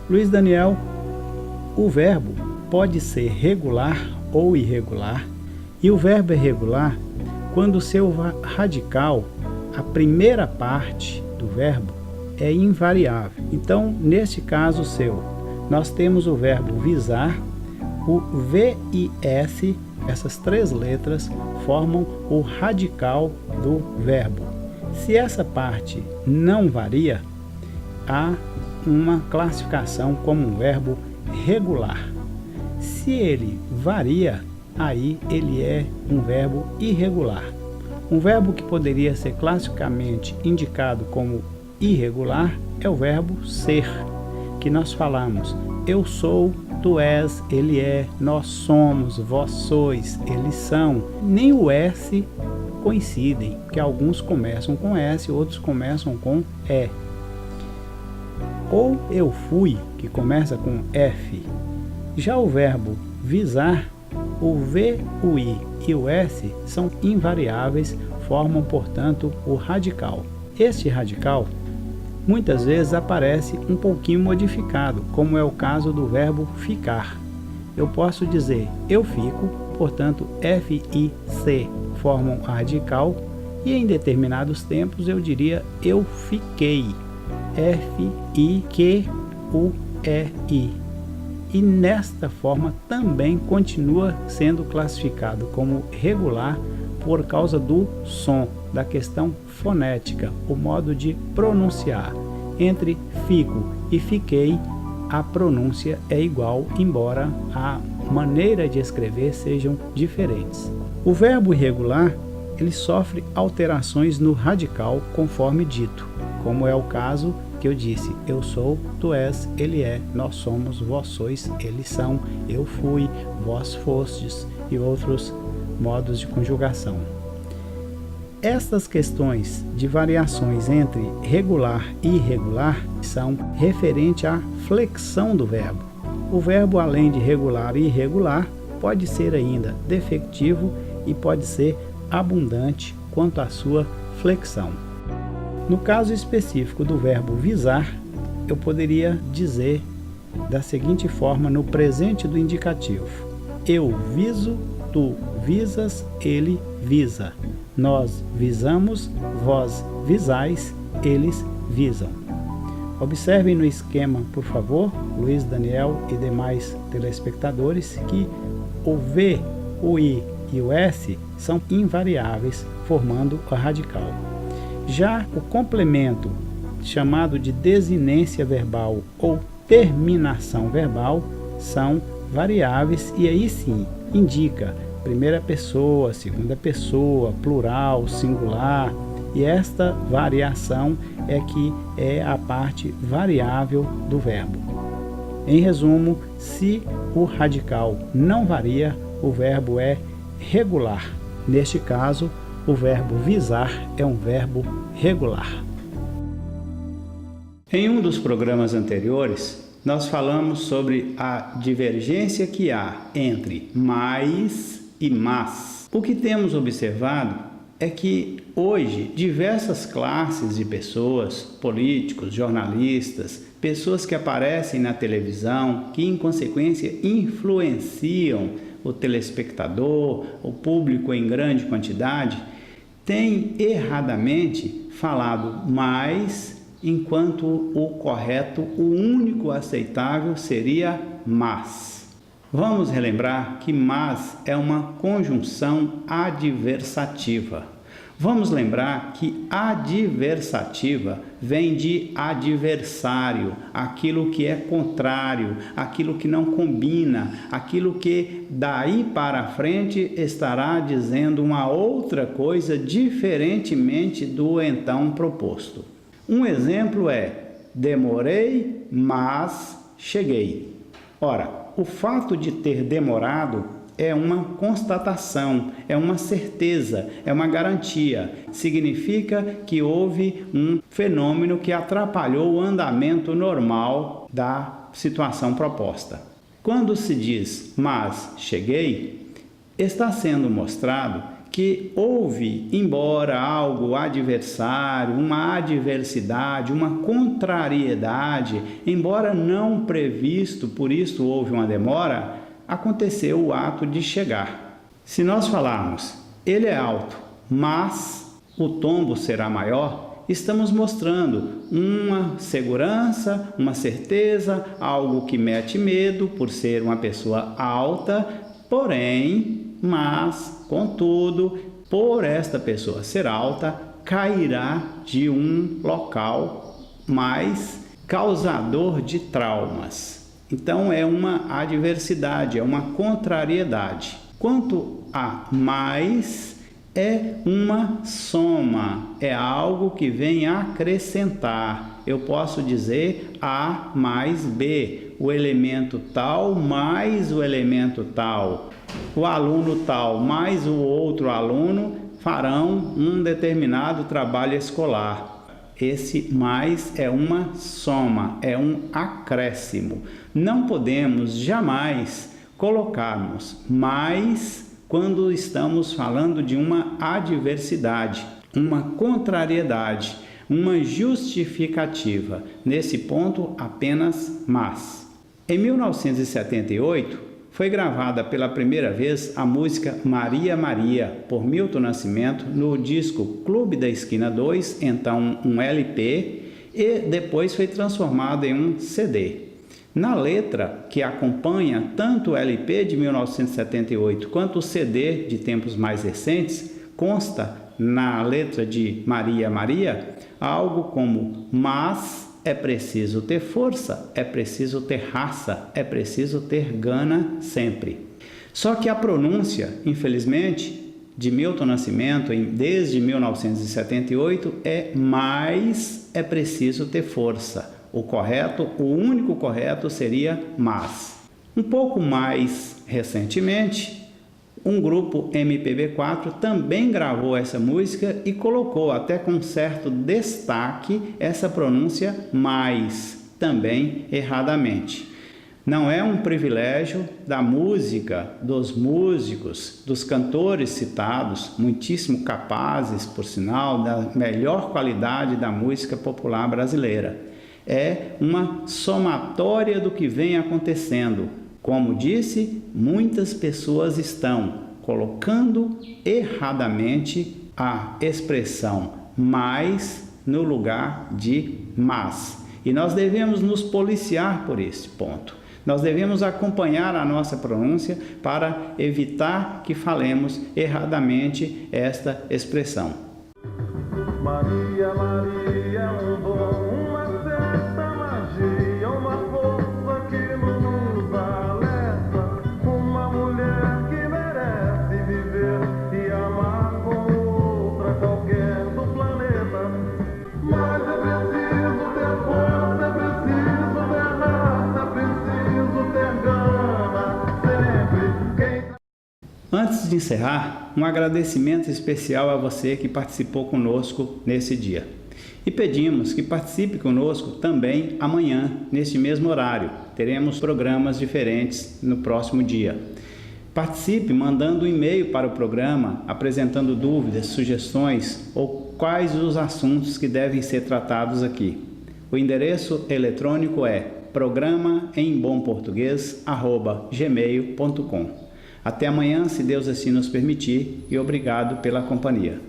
Luiz Daniel, o verbo pode ser regular ou irregular, e o verbo é regular quando o seu radical, a primeira parte do verbo, é invariável. Então, neste caso seu, nós temos o verbo visar, o V e S, essas três letras formam o radical do verbo. Se essa parte não varia, há uma classificação como um verbo regular. Se ele varia, aí ele é um verbo irregular. Um verbo que poderia ser classicamente indicado como irregular é o verbo ser, que nós falamos: eu sou, tu és, ele é, nós somos, vós sois, eles são. Nem o S coincidem, porque alguns começam com S, outros começam com E. Ou eu fui, que começa com F. Já o verbo visar, o V, o I e o S são invariáveis, formam, portanto, o radical. Este radical muitas vezes aparece um pouquinho modificado, como é o caso do verbo ficar. Eu posso dizer eu fico, portanto, F, I, C formam a radical, e em determinados tempos eu diria eu fiquei, F, I, Q, U, E, I. E nesta forma também continua sendo classificado como regular por causa do som, da questão fonética, o modo de pronunciar. Entre fico e fiquei, a pronúncia é igual, embora a maneira de escrever sejam diferentes. O verbo irregular, ele sofre alterações no radical conforme dito, como é o caso que eu disse: eu sou, tu és, ele é, nós somos, vós sois, eles são, eu fui, vós fostes, e outros modos de conjugação. Estas questões de variações entre regular e irregular são referentes à flexão do verbo. O verbo, além de regular e irregular, pode ser ainda defectivo e pode ser abundante quanto à sua flexão. No caso específico do verbo visar, eu poderia dizer da seguinte forma no presente do indicativo: eu viso, tu visas, ele visa. Nós visamos, vós visais, eles visam. Observem no esquema, por favor, Luiz Daniel e demais telespectadores, que o V, o I e o S são invariáveis, formando a radical. Já o complemento, chamado de desinência verbal ou terminação verbal, são variáveis e aí sim indica primeira pessoa, segunda pessoa, plural, singular, e esta variação é que é a parte variável do verbo. Em resumo, se o radical não varia, o verbo é regular. Neste caso, o verbo visar é um verbo regular. Em um dos programas anteriores, nós falamos sobre a divergência que há entre mais e mas. O que temos observado é que hoje diversas classes de pessoas, políticos, jornalistas, pessoas que aparecem na televisão, que em consequência influenciam o telespectador, o público em grande quantidade, têm erradamente falado mais, enquanto o correto, o único aceitável seria mas. Vamos relembrar que mas é uma conjunção adversativa. Vamos lembrar que adversativa vem de adversário, aquilo que é contrário, aquilo que não combina, aquilo que daí para frente estará dizendo uma outra coisa diferentemente do então proposto. Um exemplo é: demorei, mas cheguei. Ora, o fato de ter demorado é uma constatação, é uma certeza, é uma garantia. Significa que houve um fenômeno que atrapalhou o andamento normal da situação proposta. Quando se diz mas cheguei, está sendo mostrado que houve, embora algo adversário, uma adversidade, uma contrariedade, embora não previsto, por isso houve uma demora, aconteceu o ato de chegar. Se nós falarmos, ele é alto, mas o tombo será maior, estamos mostrando uma segurança, uma certeza, algo que mete medo por ser uma pessoa alta, porém, mas, contudo, por esta pessoa ser alta, cairá de um local mais causador de traumas. Então é uma adversidade, é uma contrariedade. Quanto a mais, é uma soma, é algo que vem acrescentar. Eu posso dizer A mais B, o elemento tal mais o elemento tal. O aluno tal mais o outro aluno farão um determinado trabalho escolar. Esse mais é uma soma, é um acréscimo. Não podemos jamais colocarmos mais quando estamos falando de uma adversidade, uma contrariedade, uma justificativa. Nesse ponto, apenas mas. Em 1978, foi gravada pela primeira vez a música Maria Maria, por Milton Nascimento, no disco Clube da Esquina 2, então um LP, e depois foi transformado em um CD. Na letra que acompanha tanto o LP de 1978 quanto o CD de tempos mais recentes, consta na letra de Maria Maria algo como: mas é preciso ter força, é preciso ter raça, é preciso ter gana sempre. Só que a pronúncia, infelizmente, de Milton Nascimento, desde 1978, é mais é preciso ter força. O correto, o único correto seria mas. Um pouco mais recentemente, um grupo MPB4 também gravou essa música e colocou até com certo destaque essa pronúncia mais, também erradamente. Não é um privilégio da música, dos músicos, dos cantores citados, muitíssimo capazes, por sinal, da melhor qualidade da música popular brasileira. É uma somatória do que vem acontecendo. Como disse, muitas pessoas estão colocando erradamente a expressão mais no lugar de mas. E nós devemos nos policiar por esse ponto. Nós devemos acompanhar a nossa pronúncia para evitar que falemos erradamente esta expressão. Maria, Maria, um dom, uma certa magia, uma força que nos alerta, uma mulher que merece viver e amar como outra qualquer do planeta. Mas é preciso ter força, é preciso ter raça, é preciso ter gana, sempre. Antes de encerrar, um agradecimento especial a você que participou conosco nesse dia. E pedimos que participe conosco também amanhã, neste mesmo horário. Teremos programas diferentes no próximo dia. Participe mandando um e-mail para o programa, apresentando dúvidas, sugestões ou quais os assuntos que devem ser tratados aqui. O endereço eletrônico é programaembomportugues@gmail.com. Até amanhã, se Deus assim nos permitir, e obrigado pela companhia.